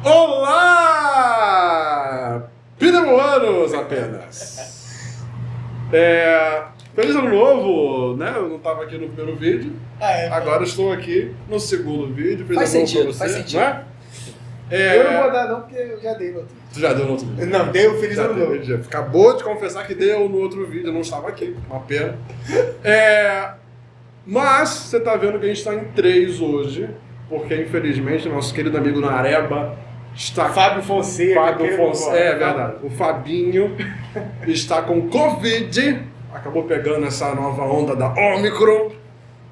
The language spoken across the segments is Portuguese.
Olá! Pinamoanos apenas. Feliz ano novo, né? Eu não estava aqui no primeiro vídeo. Agora estou aqui no segundo vídeo. Faz sentido, faz sentido. Não é? Eu não vou dar não, porque eu já dei no outro vídeo. Tu já deu no outro vídeo? Não, dei o Feliz Ano Novo. Acabou de confessar que deu no outro vídeo, eu não estava aqui, uma pena. Mas você está vendo que a gente está em 3 hoje, porque infelizmente nosso querido amigo Nareba está... Fábio Fonseca. É verdade. O Fabinho está com Covid, acabou pegando essa nova onda da Omicron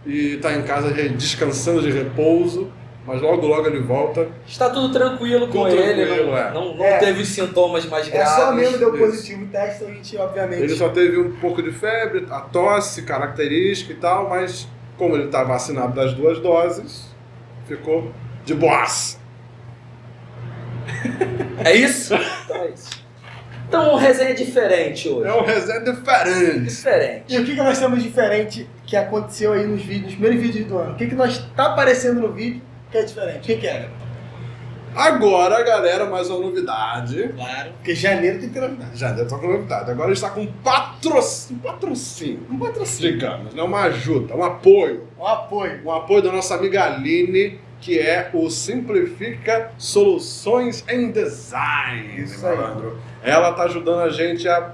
e está em casa descansando de repouso. Mas logo ele volta. Está tudo tranquilo com ele, não teve sintomas mais graves. É só mesmo deu positivo o teste, então a gente obviamente... Ele só teve um pouco de febre, a tosse característica e tal, mas como ele está vacinado das 2 doses, ficou de boas. É isso? Então é isso. Então um resenha diferente hoje. É um resenha diferente. E o que nós temos diferente que aconteceu aí nos vídeos, nos primeiros vídeos do ano? O que nós tá aparecendo no vídeo que é diferente? O que é? Agora, galera, mais uma novidade. Claro, porque janeiro tem que ter novidade. Janeiro tá com novidade. Agora a gente tá com um patrocínio, digamos, né? Uma ajuda, um apoio. Um apoio. Um apoio da nossa amiga Aline, que é o Simplifica Soluções em Design, Isso aí. malandro. Ela tá ajudando a gente a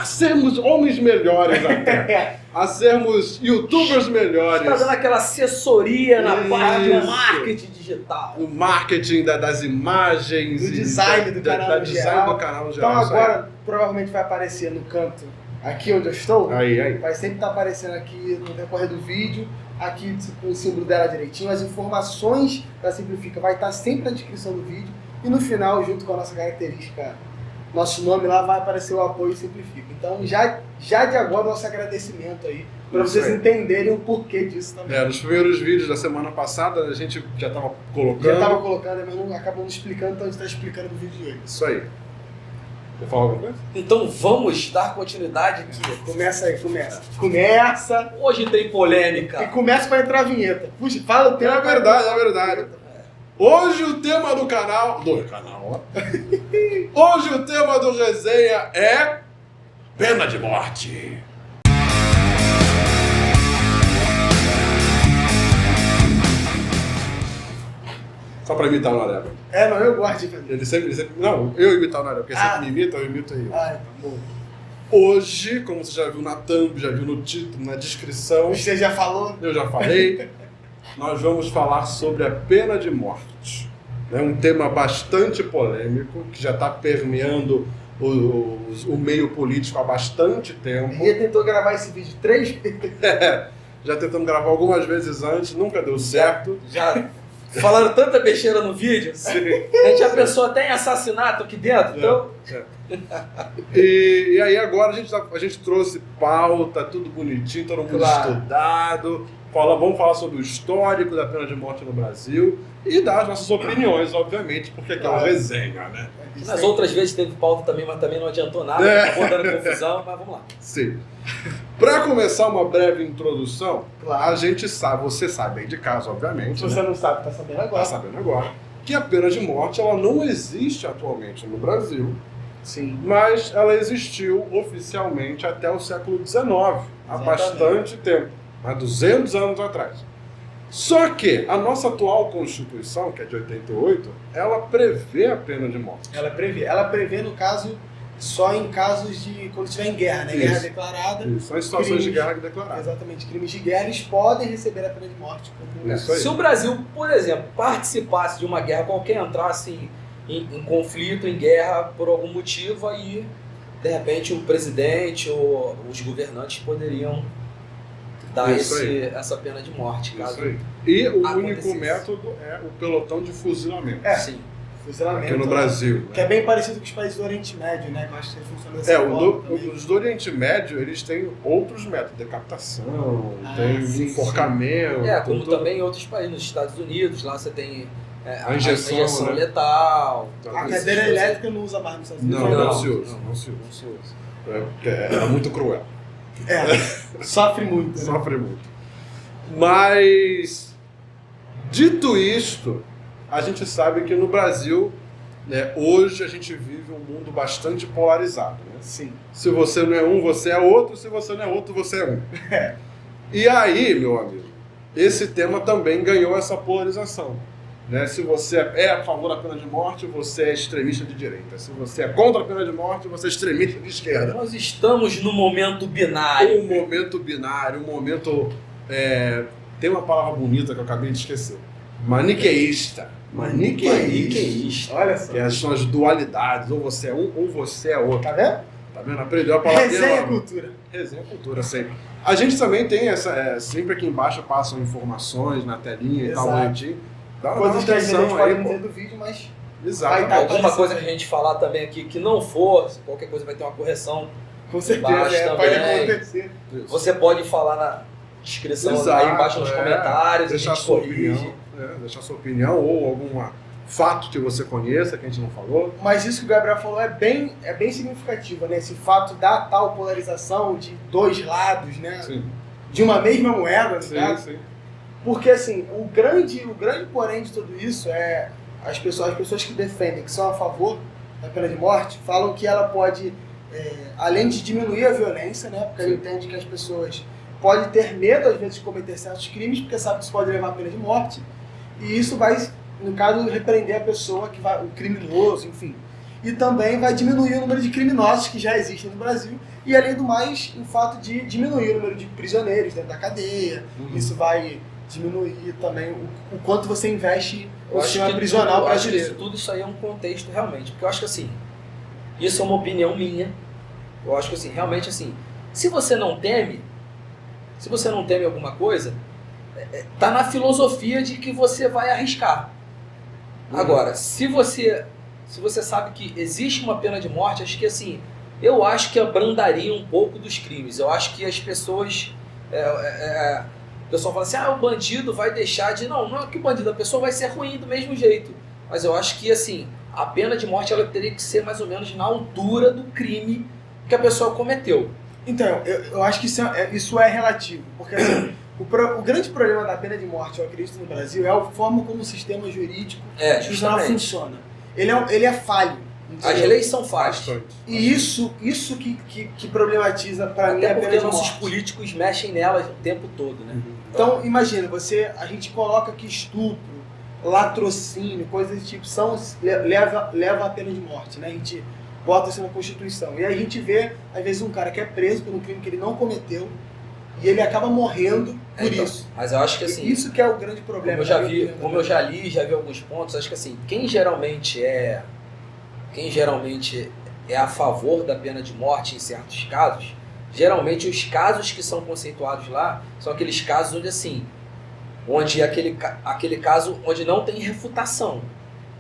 sermos homens melhores até. A sermos youtubers melhores. Está dando aquela assessoria na parte do marketing digital. O marketing das imagens. Do design do canal no geral. Então agora provavelmente vai aparecer no canto aqui onde eu estou. Aí. Vai sempre estar aparecendo aqui no decorrer do vídeo. Aqui com o símbolo dela direitinho. As informações da Simplifica vai estar sempre na descrição do vídeo. E no final, junto com a nossa característica, nosso nome lá, vai aparecer o apoio Simplifica. Então já de agora nosso agradecimento aí, para vocês entenderem o porquê disso também. Nos primeiros vídeos da semana passada a gente já estava colocando. Mas não acabamos explicando, então a gente está explicando no vídeo de hoje. Isso aí. Quer falar alguma coisa? Então vamos dar continuidade aqui. Começa aí. Hoje tem polêmica. E começa para entrar a vinheta. Puxa, fala o tema. É verdade. Hoje o tema do canal... ó. Hoje o tema do resenha é... Pena de morte. Só pra imitar o Nareba. Não, eu gosto de fazer. Ele sempre... Não, eu imitar o Nareba, porque sempre me imita, eu imito ele. Tá bom. Hoje, como você já viu na thumb, já viu no título, na descrição... Você já falou? Eu já falei. Nós vamos falar sobre a pena de morte. É um tema bastante polêmico, que já está permeando o meio político há bastante tempo. A gente tentou gravar esse vídeo 3 vezes. Já tentamos gravar algumas vezes antes, nunca deu certo. Já falaram tanta besteira no vídeo. Sim. A gente já pensou até em assassinato aqui dentro. Então... E aí agora a gente trouxe pauta, tudo bonitinho, todo mundo estudado. Vamos falar sobre o histórico da pena de morte no Brasil e dar as nossas opiniões, obviamente, porque aqui é uma resenha, né? Nas outras vezes teve pauta também, mas também não adiantou nada, acabou dando confusão, mas vamos lá. Sim. Para começar uma breve introdução, a gente sabe, você sabe aí de casa, obviamente. Se você não sabe, tá sabendo agora. Tá sabendo agora. Que a pena de morte ela não existe atualmente no Brasil. Sim. Mas ela existiu oficialmente até o século XIX, há bastante tempo. Há 200 anos atrás. Só que a nossa atual Constituição, que é de 88, ela prevê a pena de morte. Ela prevê no caso, só em casos de quando estiver em guerra, né? Guerra declarada. Isso, são situações de guerra declaradas. Exatamente, crimes de guerra, eles podem receber a pena de morte. Se o Brasil, por exemplo, participasse de uma guerra qualquer, entrasse em conflito, em guerra por algum motivo, aí, de repente, o presidente ou os governantes poderiam dar essa pena de morte. Caso e o único método é o pelotão de fuzilamento. Sim. Fuzilamento. Aqui no Brasil. Que é bem parecido com os países do Oriente Médio, né? Que eu acho que funciona dessa forma. Os do Oriente Médio, eles têm outros métodos. Decapitação, tem enforcamento. Como também em outros países. Nos Estados Unidos, lá você tem a injeção letal. A cadeira elétrica não usa mais nos Estados Unidos. Não se usa. É muito cruel. Sofre muito. Sofre muito. Mas, dito isto, a gente sabe que no Brasil, né, hoje a gente vive um mundo bastante polarizado. Né? Sim. Se você não é um, você é outro. Se você não é outro, você é um. E aí, meu amigo, esse tema também ganhou essa polarização. Né? Se você é a favor da pena de morte, você é extremista de direita. Se você é contra a pena de morte, você é extremista de esquerda. Nós estamos no momento binário. Um momento binário, um momento... tem uma palavra bonita que eu acabei de esquecer. Maniqueísta. Maniqueísta. Olha só. Que são as dualidades. Ou você é um, ou você é outro. Tá vendo? Tá vendo? Aprendeu a palavra. Resenha e cultura. Resenha e cultura, sempre. A gente também tem essa... sempre aqui embaixo passam informações na telinha e tal, bonitinho. Dá uma Coisas que a gente atenção pode aí, não pô. ter do vídeo, mas... Exato. Vai tá Alguma aparecendo. coisa que a gente falar também aqui que não for, qualquer coisa vai ter uma correção. Com certeza, Embaixo pode também. acontecer. Você pode falar na descrição Exato, aí embaixo nos comentários, a deixar gente sua corrige. opinião, deixar sua opinião ou algum fato que você conheça, que a gente não falou. Mas isso que o Gabriel falou é bem significativo, né? Esse fato da tal polarização de dois lados, né? Sim, De uma mesma moeda, sim, né? sim. Porque assim, o grande porém de tudo isso é as pessoas que defendem, que são a favor da pena de morte, falam que ela pode, além de diminuir a violência, né? Porque Sim. ele entende que as pessoas podem ter medo às vezes de cometer certos crimes, porque sabe que isso pode levar à pena de morte, e isso vai, no caso, repreender a pessoa que vai, o criminoso, enfim. E também vai diminuir o número de criminosos que já existem no Brasil, e além do mais, em fato de diminuir o número de prisioneiros dentro da cadeia. Isso vai diminuir também o quanto você investe no sistema prisional eu acho que brasileiro. tudo isso aí é um contexto realmente, porque eu acho que assim, isso é uma opinião minha. Eu acho que assim, realmente assim, se você não teme alguma coisa, tá na filosofia de que você vai arriscar. Agora, se você sabe que existe uma pena de morte, acho que assim, eu acho que abrandaria um pouco dos crimes. Eu acho que as pessoas... o pessoal fala assim, o bandido vai deixar de... Não é que o bandido, a pessoa vai ser ruim do mesmo jeito. Mas eu acho que, assim, a pena de morte ela teria que ser mais ou menos na altura do crime que a pessoa cometeu. Então, eu acho que isso é relativo, porque assim, o grande problema da pena de morte, eu acredito, no Brasil, é a forma como o sistema jurídico institucional justamente. funciona. Ele é falho. As entendeu? leis são falhas. Bastante. E isso que problematiza para mim Até a pena porque de nossos morte. políticos mexem nelas o tempo todo, né? Então, imagina, a gente coloca que estupro, latrocínio, coisas desse tipo, leva a pena de morte, né? A gente bota isso na Constituição. E aí a gente vê, às vezes, um cara que é preso por um crime que ele não cometeu e ele acaba morrendo por isso. Mas eu acho que assim, Isso que é o grande problema. como eu já li alguns pontos, acho que assim, quem geralmente é a favor da pena de morte em certos casos, geralmente os casos que são conceituados lá são aqueles casos onde assim, onde aquele caso onde não tem refutação.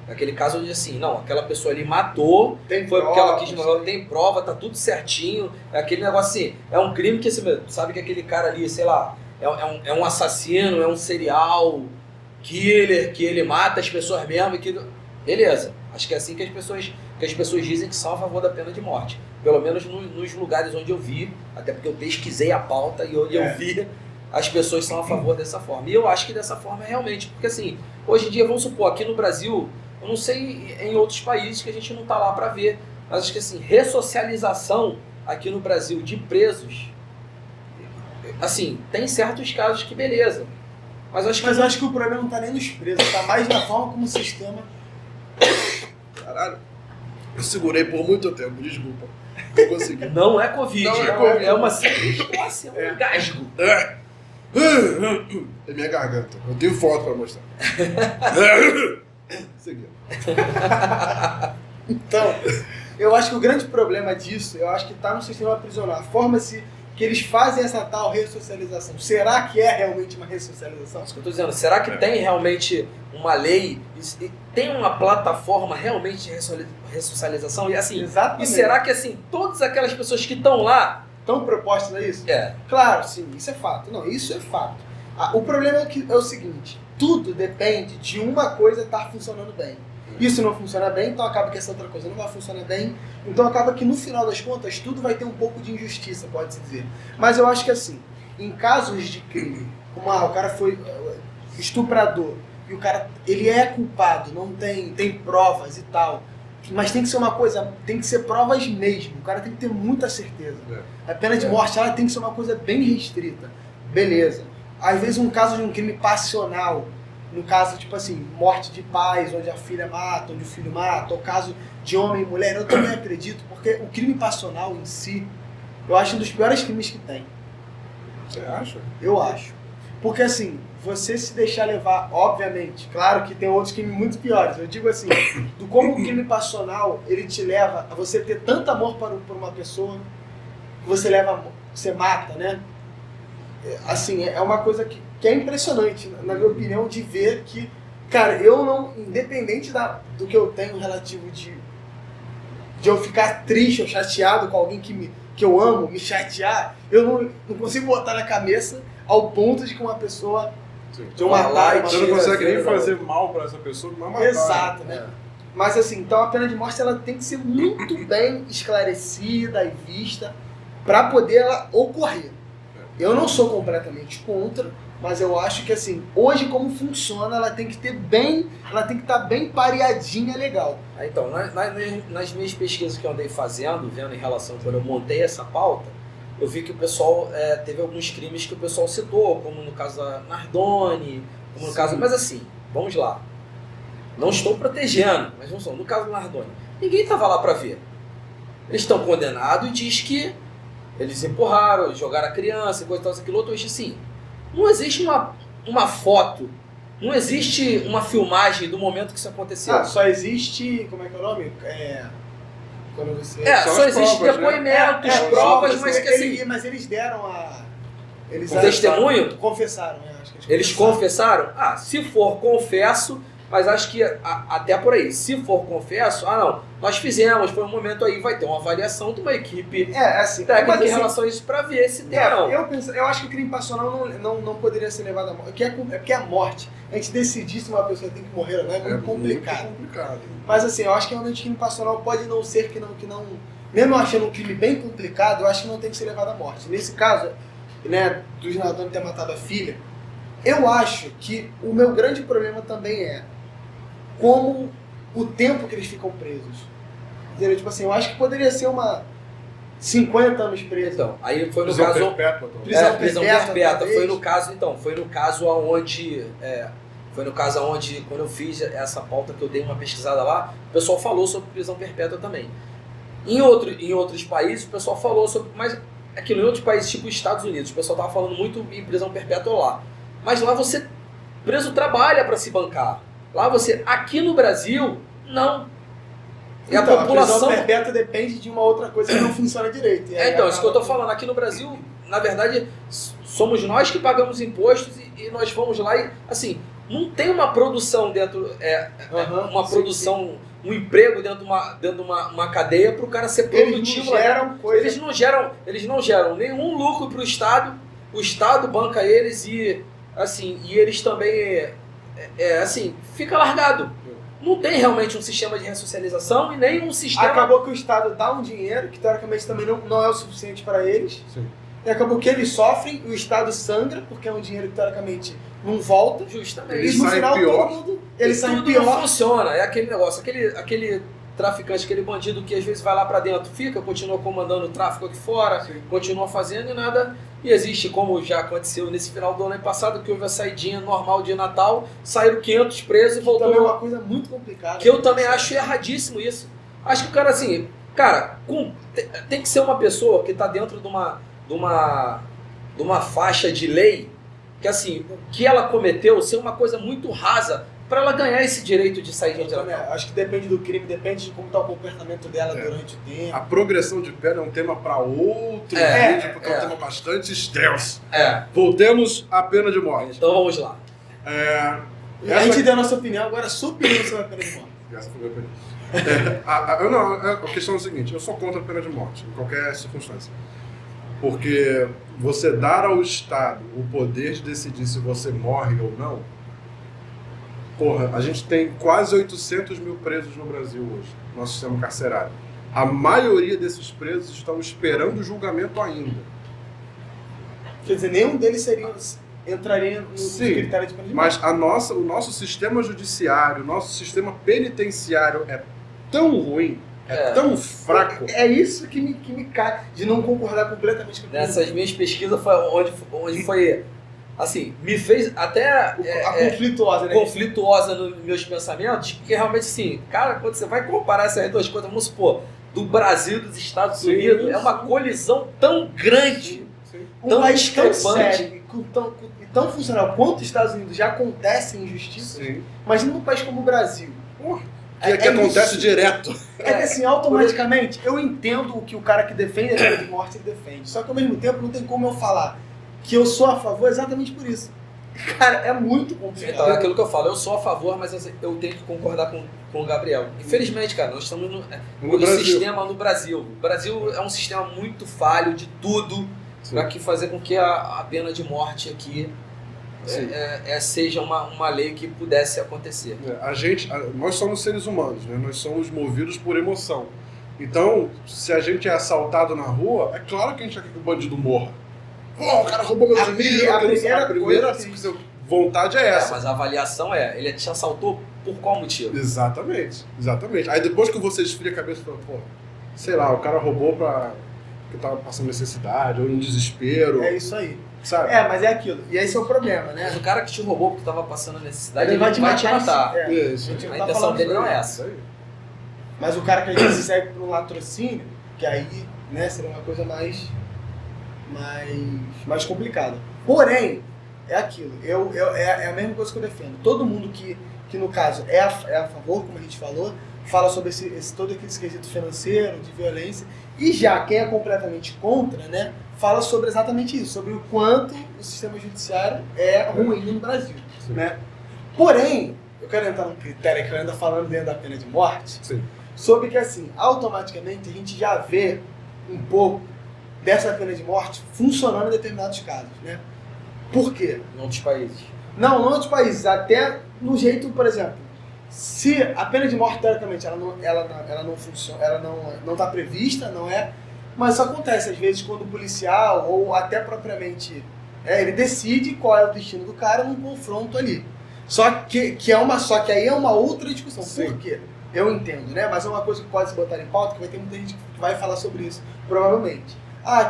Aquele caso onde assim, não, aquela pessoa ali matou, foi porque ela quis matar, tem prova, tá tudo certinho. É aquele negócio assim, é um crime que assim, sabe que aquele cara ali, sei lá, é um assassino, é um serial killer, que ele mata as pessoas mesmo e que... Beleza, acho que é assim que as pessoas dizem que são a favor da pena de morte. Pelo menos nos lugares onde eu vi, até porque eu pesquisei a pauta e onde eu vi, as pessoas são a favor dessa forma. E eu acho que dessa forma é realmente, porque assim, hoje em dia, vamos supor, aqui no Brasil, eu não sei em outros países que a gente não está lá para ver, mas acho que assim, ressocialização aqui no Brasil de presos, assim, tem certos casos que beleza. Mas eu acho que o problema não está nem nos presos, está mais na forma como o sistema... Caralho, eu segurei por muito tempo, desculpa. Não consegui. Não é Covid, Não é Covid. é uma simples tosse, é um engasgo. É minha garganta. Eu tenho foto pra mostrar. Seguindo. Então, eu acho que o grande problema disso, eu acho que está no sistema prisional. A forma que eles fazem essa tal ressocialização. Será que é realmente uma ressocialização? Isso que eu estou dizendo. Será que tem realmente uma lei, e tem uma plataforma realmente de ressocialização? E assim, Exatamente. e será que assim, todas aquelas pessoas que estão lá... Estão propostas a isso? É. Claro, sim, isso é fato. Não, isso é fato. O problema é o seguinte, tudo depende de uma coisa estar funcionando bem. Isso não funciona bem, então acaba que essa outra coisa não vai funcionar bem. Então acaba que no final das contas tudo vai ter um pouco de injustiça, pode-se dizer. Mas eu acho que assim, em casos de crime, como o cara foi estuprador, e o cara, ele é culpado, não tem provas e tal. Mas tem que ser uma coisa, tem que ser provas mesmo. O cara tem que ter muita certeza. A pena de morte, ela tem que ser uma coisa bem restrita. Beleza. Às vezes um caso de um crime passional, no caso, tipo assim, morte de pais, onde a filha mata, onde o filho mata, ou caso de homem e mulher, eu também acredito, porque o crime passional em si, eu acho um dos piores crimes que tem. Você acha? Eu acho. Porque assim, você se deixar levar, obviamente, claro que tem outros crimes muito piores, eu digo assim, do como o crime passional, ele te leva a você ter tanto amor por uma pessoa, que você mata, né? Assim, é uma coisa que é impressionante, na minha opinião, de ver que, cara, eu não, independente do que eu tenho relativo de eu ficar triste ou chateado com alguém que eu amo, me chatear, eu não consigo botar na cabeça ao ponto de que uma pessoa de eu matar, você não consegue nem fazer mal pra essa pessoa, mas matar. Exato, né? Mas assim, então a pena de morte ela tem que ser muito bem esclarecida e vista para poder ela ocorrer. Eu não sou completamente contra, mas eu acho que assim, hoje como funciona, ela tem que estar bem pareadinha, legal. Então, nas minhas pesquisas que eu andei fazendo, vendo em relação quando eu montei essa pauta, eu vi que o pessoal teve alguns crimes que o pessoal citou, como no caso da Nardone, como no caso, mas assim, vamos lá. Não estou protegendo, mas vamos lá, no caso do Nardone, ninguém estava lá para ver. Eles estão condenados e diz que eles empurraram, jogaram a criança, coisa e tal, aquilo outro. Assim, não existe uma foto, não existe uma filmagem do momento que isso aconteceu. Só existe, como é que é o nome? Quando você... só existe provas, depoimentos, né? provas, mas que assim... Mas eles deram Eles o testemunho? Confessaram, acho que eles confessaram? Se for confesso, mas acho que até por aí, se for confesso, não, nós fizemos, foi um momento aí, vai ter uma avaliação de uma equipe assim, técnica em relação a isso para ver se tem ou não. Eu acho que o crime passional não poderia ser levado à morte, é porque a morte, a gente decidir se uma pessoa tem que morrer ou não, é muito complicado. Muito complicado. Mas assim, eu acho que realmente o crime passional pode não ser que não, mesmo eu achando um crime bem complicado, eu acho que não tem que ser levado à morte. Nesse caso, né, do Nardone ter matado a filha, eu acho que o meu grande problema também é como o tempo que eles ficam presos. Entendeu? Tipo assim, eu acho que poderia ser 50 anos preso. Então, aí foi no Prisão caso... perpétua. Prisão perpétua. Foi no caso onde... Foi no caso onde, quando eu fiz essa pauta que eu dei uma pesquisada lá, o pessoal falou sobre prisão perpétua também. Em outros países, o pessoal falou sobre... Mas aquilo em outros países, tipo os Estados Unidos, o pessoal estava falando muito em prisão perpétua lá. Mas lá você, preso, trabalha para se bancar. Lá você, aqui no Brasil, não. E então, a população... A prisão perpétua depende de uma outra coisa que não funciona direito. Então, isso que eu estou falando. Aqui no Brasil, na verdade, somos nós que pagamos impostos e nós vamos lá e, assim, não tem uma produção dentro... uma produção, um emprego dentro de uma cadeia para o cara ser produtivo. Eles não geram nenhum lucro para o Estado banca eles e, assim, e eles também... assim, fica largado. Não tem realmente um sistema de ressocialização e nem um sistema... Acabou que o Estado dá um dinheiro, que teoricamente também não é o suficiente para eles. Sim. E acabou que eles sofrem, o Estado sangra, porque é um dinheiro que teoricamente não volta. Justamente. E no final eles saem pior. Não funciona. É aquele negócio, aquele traficante, aquele bandido que às vezes vai lá pra dentro, continua comandando o tráfico aqui fora, continua fazendo e nada. E existe, como já aconteceu nesse final do ano passado, que houve a saidinha normal de Natal, saíram 500 presos e voltou. Também é uma coisa muito complicada. Que eu também acho erradíssimo isso. Acho que o cara, assim, tem que ser uma pessoa que tá dentro de uma faixa de lei que, assim, o que ela cometeu ser uma coisa muito rasa para ela ganhar esse direito de sair de Natal. Acho que depende do crime, depende de como está o comportamento dela durante o tempo. A progressão de pena é um tema para outro vídeo, porque é um tema bastante extenso. Voltemos à pena de morte. Então vamos lá. A gente deu a nossa opinião, agora a sua opinião sobre a pena de morte. Essa foi a minha opinião. A questão é a seguinte, eu sou contra a pena de morte, em qualquer circunstância. Porque você dar ao Estado o poder de decidir se você morre ou não, a gente tem quase 800 mil presos no Brasil hoje, no nosso sistema carcerário. A maioria desses presos estão esperando o julgamento ainda. Quer dizer, nenhum deles seria... entraria no Sim, critério de pena de morte. mas o nosso sistema judiciário, o nosso sistema penitenciário é tão ruim, é tão fraco. É isso que me cai, de não concordar completamente com Nessas minhas pesquisas foi onde foi, assim, me fez até a conflituosa, né? conflituosa nos meus pensamentos, porque realmente, assim, cara, quando você vai comparar essas duas coisas, vamos supor, do Brasil e dos Estados Sim, Unidos, é uma sim. colisão tão grande, Um tão país tão discrepante. sério e tão funcional quanto os Estados Unidos já acontece injustiça. Sim. Imagina num país como o Brasil. Porra, que acontece isso. direto. É que assim, automaticamente, eu entendo o que o cara que defende a pena de morte ele defende. Só que ao mesmo tempo não tem como eu falar que eu sou a favor exatamente por isso. Cara, é muito complicado. Então, é aquilo que eu falo, eu sou a favor, mas eu tenho que concordar com o Gabriel. Infelizmente, cara, nós estamos no Brasil. sistema no Brasil. O Brasil é um sistema muito falho de tudo para fazer com que a pena de morte aqui seja uma lei que pudesse acontecer. Nós somos seres humanos, né? Nós somos movidos por emoção. Então, se a gente é assaltado na rua, é claro que a gente quer que o bandido morra. Pô, o cara roubou meu dinheiro. A primeira vontade é essa. Mas a avaliação ele te assaltou por qual motivo? Exatamente. Aí depois que você esfria a cabeça, fala, pô, sei lá, o cara roubou porque tava passando necessidade, ou em desespero. É isso aí. Sabe? Mas é aquilo. E esse é o problema, né? Mas o cara que te roubou porque estava passando necessidade, Ele vai te matar. Isso. A gente não A tá intenção falando dele não é isso. essa. Mas o cara que às vezes segue por um latrocínio, que aí, né, seria uma coisa mais complicada. Porém, é aquilo. É a mesma coisa que eu defendo. Todo mundo que no caso, é a favor, como a gente falou, fala sobre todo aquele quesito financeiro, de violência. E já quem é completamente contra, né, fala sobre exatamente isso, sobre o quanto o sistema judiciário é ruim no Brasil. Né? Porém, eu quero entrar num critério que eu ainda falando dentro da pena de morte, Sim. sobre que, assim, automaticamente a gente já vê um pouco dessa pena de morte funcionando em determinados casos, né? Por quê? Em outros países. Não, em outros países, até no jeito, por exemplo, se a pena de morte, teoricamente, ela não funciona, ela não está prevista, não é, mas isso acontece às vezes quando o policial, ou até propriamente, ele decide qual é o destino do cara num confronto ali. Só que aí é uma outra discussão. Sim. Por quê? Eu entendo, né? Mas é uma coisa que pode se botar em pauta, que vai ter muita gente que vai falar sobre isso, provavelmente.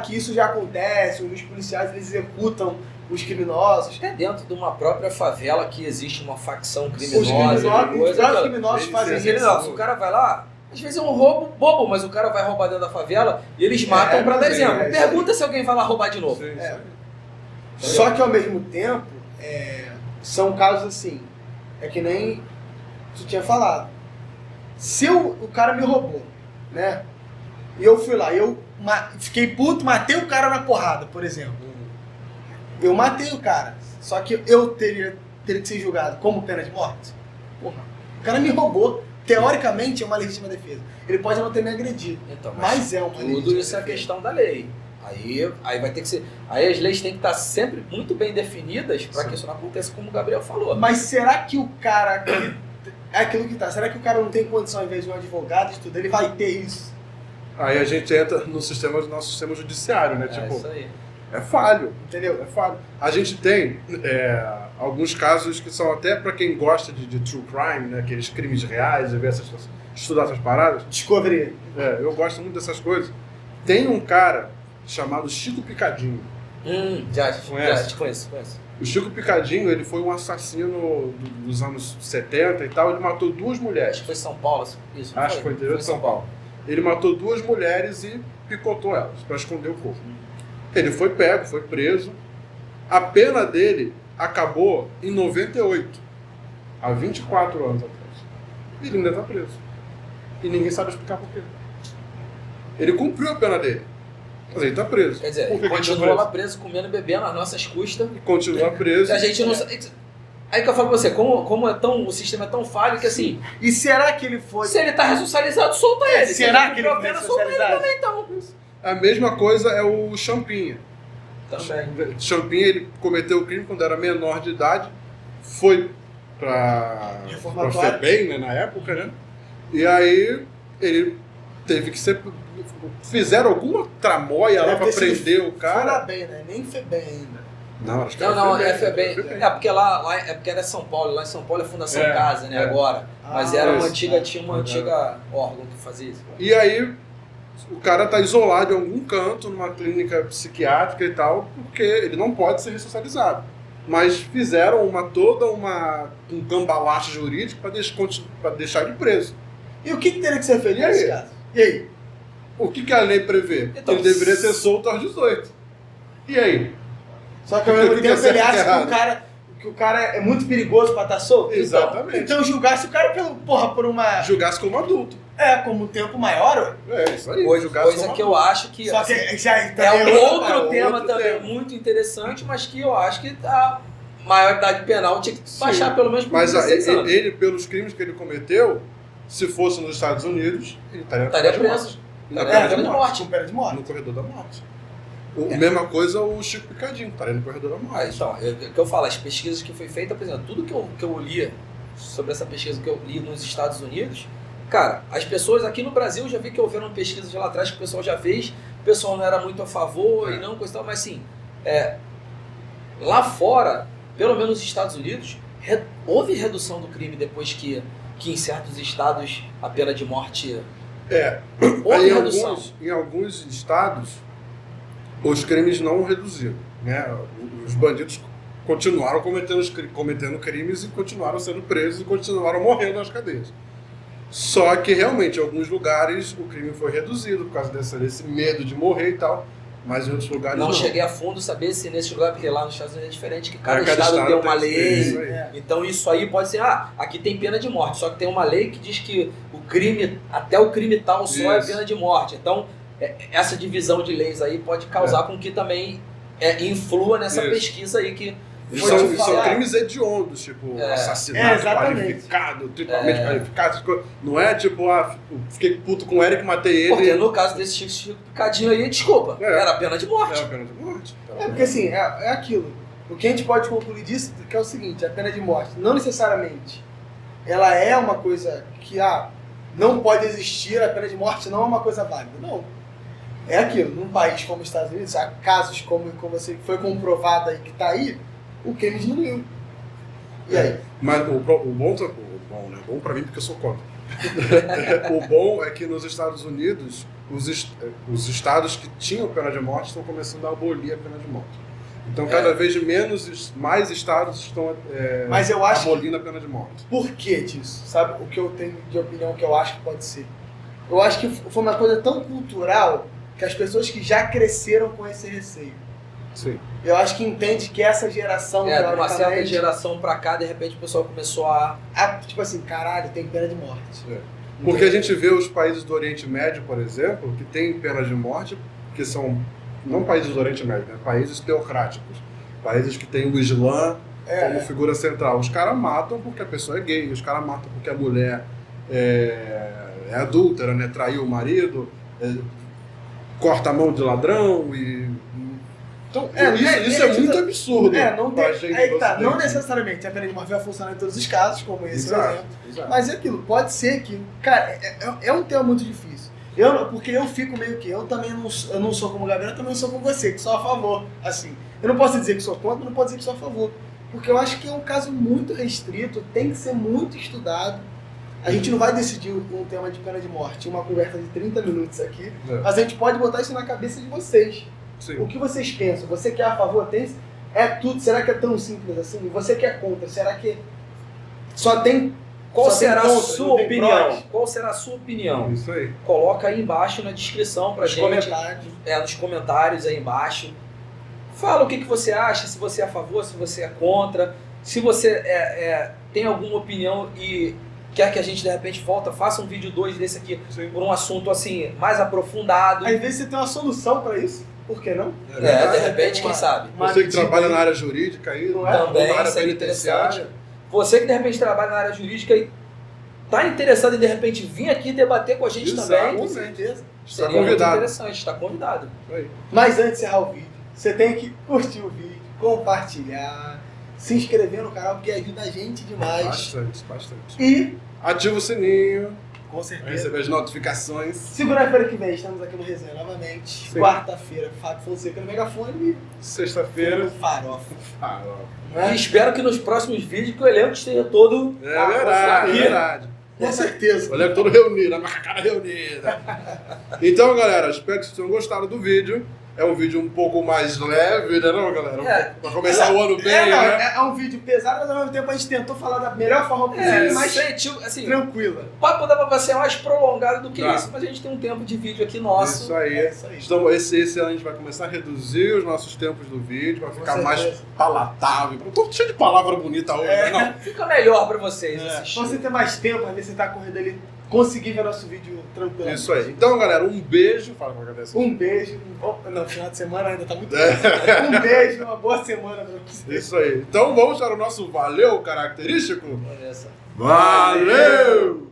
Que isso já acontece, os policiais eles executam os criminosos. Até dentro de uma própria favela que existe uma facção Os criminosa. criminosos fazem Se isso. o cara vai lá, às vezes é um roubo bobo, mas o cara vai roubar dentro da favela e eles matam pra dar exemplo. Pergunta se alguém vai lá roubar de novo. Só que ao mesmo tempo, são casos assim, é que nem tu tinha falado. Se o cara me roubou, né? E eu fui lá, fiquei puto, matei o cara na porrada, por exemplo. Eu matei o cara, só que eu teria que ser julgado como pena de morte? Porra, o cara me roubou. Teoricamente é uma legítima defesa. Ele pode não ter me agredido, Então, mas é uma legítima tudo isso é defesa. questão da lei. Aí vai ter que ser. Aí as leis têm que estar sempre muito bem definidas para que isso não aconteça, como o Gabriel falou. Mas será que o cara é aquilo que tá? Será que o cara não tem condição, ao invés de um advogado de tudo, ele vai ter isso? Aí a gente entra no nosso sistema judiciário, né? Tipo, Isso aí. é falho. Entendeu? É falho. A gente tem alguns casos que são até para quem gosta de true crime, né? Aqueles crimes reais, e ver estudar essas paradas. Discovery. Eu gosto muito dessas coisas. Tem um cara chamado Chico Picadinho. Já Conhece? te conheço. O Chico Picadinho, ele foi um assassino dos anos 70 e tal. Ele matou 2 Acho mulheres. que foi São Paulo. Isso, não Acho que foi interior de São Paulo. Ele matou 2 mulheres e picotou elas para esconder o corpo. Ele foi pego, foi preso. A pena dele acabou em 98, há 24 anos atrás. E ele ainda está preso. E ninguém sabe explicar por quê. Ele cumpriu a pena dele, mas ele está preso. Quer dizer, Por que ele que ele tá continua lá preso, comendo e bebendo às nossas custas. E continua preso. E a gente não sabe. Aí que eu falo pra você, como o sistema é tão falho que assim, E será que ele foi... se ele tá ressocializado, solta ele. Será Se que ele cumpriu a foi pena, solta ele ressocializado? também, então. A mesma coisa é o Champinha. Também. Champinha, ele cometeu o crime quando era menor de idade, foi pra Reformatório. FEBEM, né, na época, né? E aí ele teve que ser... Fizeram alguma tramóia lá Deve pra ter sido prender o Foi cara. bem, né? Nem foi bem ainda. Não, acho que Não, era é FEBEM. É porque lá é porque era São Paulo, lá em São Paulo é Fundação É, Casa, né, é. agora. Mas era uma isso. antiga, tinha uma antiga órgão que fazia isso. E aí, o cara tá isolado em algum canto, numa clínica psiquiátrica e tal, porque ele não pode ser ressocializado. Mas fizeram um cambalacho jurídico para deixar ele preso. E o que teria que ser feito E aí? nesse caso? E aí? O que a lei prevê? Então, Ele deveria ser solto aos 18. E aí? Só que ao mesmo O que tempo é certo ele e acha errado? que o cara é muito perigoso pra estar solto. Exatamente. Então julgasse o cara por uma... Julgasse como adulto. como um tempo maior, ué. É, isso aí. Coisa julgasse que como eu acho que Só que assim, já é também um outro outro tema também tema. muito interessante, mas que eu acho que a maioridade penal tinha que Sim. baixar pelo menos por Mas 16 anos. ele, pelos crimes que ele cometeu, se fosse nos Estados Unidos, ele estaria Estaria de morte. preso. Na Estaria pena de pena de morte. Com pena de morte. No corredor da morte. Mesma coisa o Chico Picadinho, estaria no corredor da morte. Então, o que eu falo, as pesquisas que foi feita, por exemplo, tudo que eu li sobre essa pesquisa que eu li nos Estados Unidos, cara, as pessoas aqui no Brasil, eu já vi que houveram pesquisas lá atrás que o pessoal já fez, o pessoal não era muito a favor e não coisa e tal, mas assim, lá fora, pelo menos nos Estados Unidos, houve redução do crime depois que em certos estados a pena de morte houve Aí, redução. em alguns estados, os crimes não reduziram. Né? Os bandidos continuaram cometendo crimes e continuaram sendo presos e continuaram morrendo nas cadeias. Só que realmente em alguns lugares o crime foi reduzido por causa desse medo de morrer e tal, mas em outros lugares não. Não cheguei a fundo saber se nesse lugar, porque lá nos Estados Unidos é diferente, que cada Cada estado tem uma tem lei. isso aí. Então isso aí pode ser, aqui tem pena de morte, só que tem uma lei que diz que o crime, até o crime tal só Isso. é pena de morte. Então essa divisão de leis aí pode causar com que também influa nessa Isso. pesquisa aí que E Vou são, te são falar. crimes hediondos, tipo assassinato exatamente. qualificado, triplamente qualificado. essas coisas. Não é tipo, fiquei puto com o Eric, matei porque ele. no caso desse Chico Picadinho aí, desculpa, era pena de morte. É a pena de morte. Porque assim, é aquilo. O que a gente pode concluir disso que é o seguinte, a pena de morte, não necessariamente ela é uma coisa que não pode existir, a pena de morte não é uma coisa válida. Não. É aquilo, num país como os Estados Unidos, há casos como você foi comprovado aí que está aí, o crime diminuiu. E aí? Mas o bom, né? Bom pra mim porque eu sou contra. O bom é que nos Estados Unidos, os estados que tinham pena de morte estão começando a abolir a pena de morte. Então, cada vez mais estados estão Mas eu acho abolindo a pena de morte. Por que disso? Sabe o que eu tenho de opinião que eu acho que pode ser? Eu acho que foi uma coisa tão cultural que as pessoas que já cresceram com esse receio. Sim. Eu acho que entende que essa geração, De uma certa teoricamente, geração pra cá, de repente o pessoal começou a... tipo assim, caralho, tem pena de morte. Porque a gente vê os países do Oriente Médio, por exemplo, que têm pena de morte, que são não países do Oriente Médio, né? Países teocráticos. Países que têm o Islã como figura central. Os caras matam porque a pessoa é gay, os caras matam porque a mulher é adúltera, né? Traiu o marido, corta a mão de ladrão e... Então, isso é muito absurdo. Não pra tem, gente aí do tá, não Ocidente. necessariamente a pena de morte vai funcionar em todos os casos, como esse Exato, exemplo. exato. Mas é aquilo, pode ser que, cara, é um tema muito difícil. Porque eu fico meio que, eu não sou como o Gabriel, eu também não sou como você, que sou a favor, assim. Eu não posso dizer que sou contra, mas não posso dizer que sou a favor. Porque eu acho que é um caso muito restrito, tem que ser muito estudado. A gente não vai decidir um tema de pena de morte, uma conversa de 30 minutos aqui, mas a gente pode botar isso na cabeça de vocês. Sim. O que vocês pensam? Você que é a favor, é tudo? Será que é tão simples assim? Você que é contra, será que só tem... Qual só tem será a contra, sua não tem opinião? prós? Qual será a sua opinião? Isso aí. Coloca aí embaixo na descrição pra Nos gente. comentários. Nos comentários aí embaixo. Fala o que você acha, se você é a favor, se você é contra. Se você tem alguma opinião e quer que a gente de repente faça um vídeo 2 desse aqui por um assunto assim mais aprofundado. Às vezes você tem uma solução para isso, por que não? De repente, quem sabe? Você que trabalha na área jurídica aí, Não é? Também, na área isso é penitenciária. interessante. Você que de repente trabalha na área jurídica e tá interessado em de repente vir aqui debater com a gente Exato. também. Com certeza. Está Seria muito convidado. interessante, está convidado. Aí. Mas antes de encerrar o vídeo, você tem que curtir o vídeo, compartilhar, se inscrever no canal, porque ajuda a gente demais. Bastante. E Ativa o sininho. Com certeza. Receber as notificações. Segunda-feira que vem estamos aqui no Resenha novamente. Sim. Quarta-feira, Fábio Fonseca no megafone Sexta-feira. e farofa. Ah, Não E é? espero que nos próximos vídeos que o elenco esteja todo. é verdade, é aqui. verdade. Com certeza. Olha, todo reunido, a macacada reunida. Então, galera, espero que vocês tenham gostado do vídeo. É um vídeo um pouco mais leve, né, não, galera? É. Pra começar o ano bem, né? É um vídeo pesado, mas ao mesmo tempo a gente tentou falar da melhor forma possível, mas Sentiu, assim, tranquila. o papo dá pra ser mais prolongado do que Tá. isso, mas a gente tem um tempo de vídeo aqui nosso. Isso aí. É isso aí. Então, esse ano a gente vai começar a reduzir os nossos tempos do vídeo, vai ficar mais certeza. palatável. Eu tô cheio de palavra bonita hoje, né? Não. Fica melhor pra vocês Pra assistirem. você ter mais tempo, às vezes você tá correndo ali, conseguir ver nosso vídeo tranquilo. Isso aí. Então, galera, um beijo. Fala pra agradecer. Um beijo. Não, final de semana ainda tá muito bom. Um beijo, uma boa semana pra vocês. Isso aí. Então, vamos para o nosso valeu característico? Olha só. Valeu!